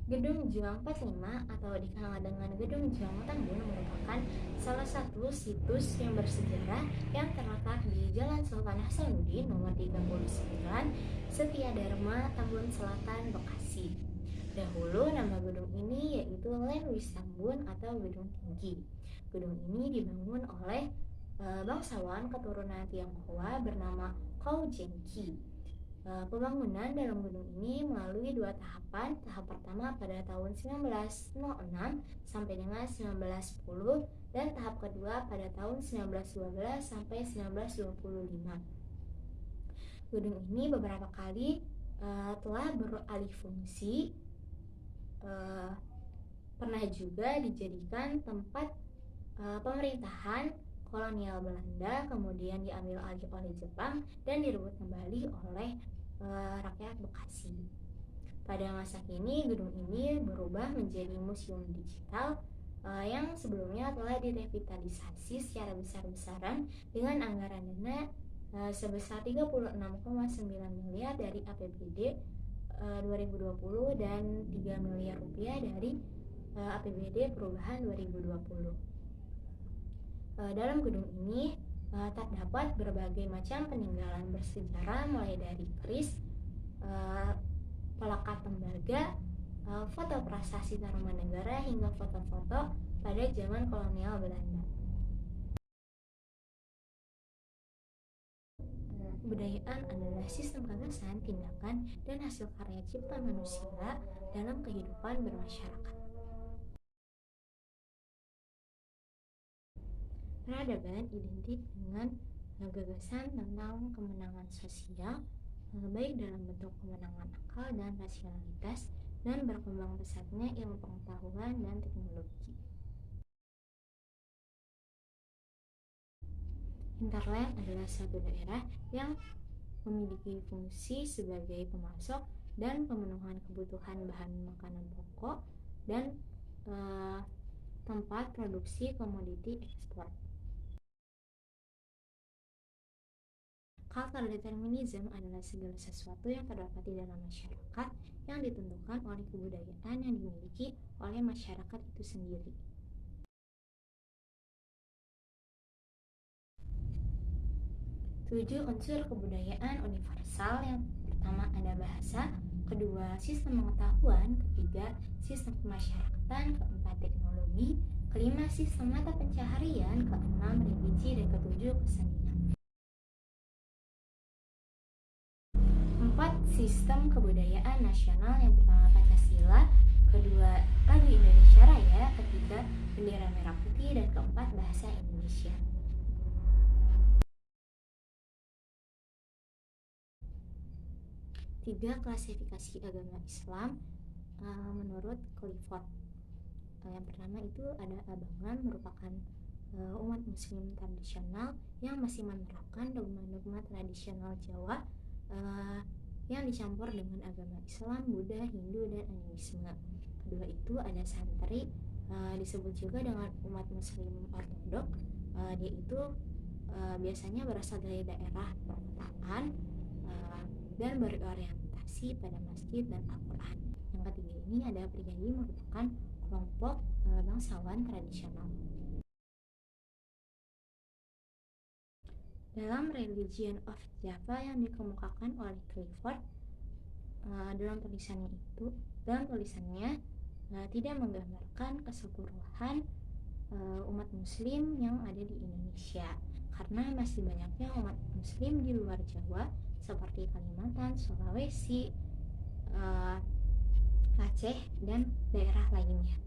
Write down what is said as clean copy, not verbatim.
Gedung Juang 45 atau dikenal dengan Gedung Juang Tambun merupakan salah satu situs yang bersejarah yang terletak di Jalan Sultan Hasanuddin nomor 39, Setiadharma, Tambun Selatan, Bekasi. Dahulu nama gedung ini yaitu Louis Tambun atau Gedung Tinggi. Gedung ini dibangun oleh bangsawan keturunan Tionghoa bernama Kou Jengki. Pembangunan dalam gedung ini melalui dua tahapan. Tahap pertama pada tahun 1906 sampai dengan 1910 dan tahap kedua pada tahun 1912 sampai 1925. Gedung ini beberapa kali telah beralih fungsi, pernah juga dijadikan tempat pemerintahan kolonial Belanda, kemudian diambil alih oleh Jepang dan direbut kembali oleh rakyat Bekasi. Pada masa kini, gedung ini berubah menjadi museum digital yang sebelumnya telah direvitalisasi secara besar-besaran dengan anggaran dana sebesar 36,9 miliar dari APBD 2020 dan 3 miliar rupiah dari APBD perubahan 2020. Dalam gedung ini terdapat berbagai macam peninggalan bersejarah, mulai dari keris, pelekat tembaga, foto prasasti Tarumanegara hingga foto-foto pada zaman kolonial Belanda. Kebudayaan adalah sistem gagasan, tindakan, dan hasil karya cipta manusia dalam kehidupan bermasyarakat. Peradaban identik dengan gagasan tentang kemenangan sosial, baik dalam bentuk kemenangan akal dan rasionalitas, dan berkembang pesatnya ilmu pengetahuan dan teknologi. Hinterland adalah suatu daerah yang memiliki fungsi sebagai pemasok dan pemenuhan kebutuhan bahan makanan pokok dan tempat produksi komoditi ekspor. Cultural determinism adalah segala sesuatu yang terdapat di dalam masyarakat yang ditentukan oleh kebudayaan yang dimiliki oleh masyarakat itu sendiri. Tujuh unsur kebudayaan universal. Yang pertama ada bahasa, kedua sistem pengetahuan, ketiga sistem pemasyarakatan, keempat teknologi, kelima sistem mata pencaharian, keenam religi, dan ketujuh kesenian. 4 sistem kebudayaan nasional. Yang pertama Pancasila, kedua lagu Indonesia Raya, ketiga bendera merah putih, dan keempat bahasa Indonesia. Tiga klasifikasi agama Islam menurut Clifford. Yang pertama itu ada abangan, merupakan umat muslim tradisional yang masih menerapkan dogma-dogma tradisional Jawa yang dicampur dengan agama Islam, Buddha, Hindu, dan animisme. Kedua itu ada santri, disebut juga dengan umat muslim ortodok. Dia itu biasanya berasal dari daerah perkotaan dan berorientasi pada masjid dan Al-Quran. Yang ketiga ini ada pribadi, merupakan kelompok bangsawan tradisional. Dalam Religion of Java yang dikemukakan oleh Clifford, dalam tulisannya tidak menggambarkan keseluruhan umat muslim yang ada di Indonesia, karena masih banyaknya umat muslim di luar Jawa seperti Kalimantan, Sulawesi, Aceh, dan daerah lainnya.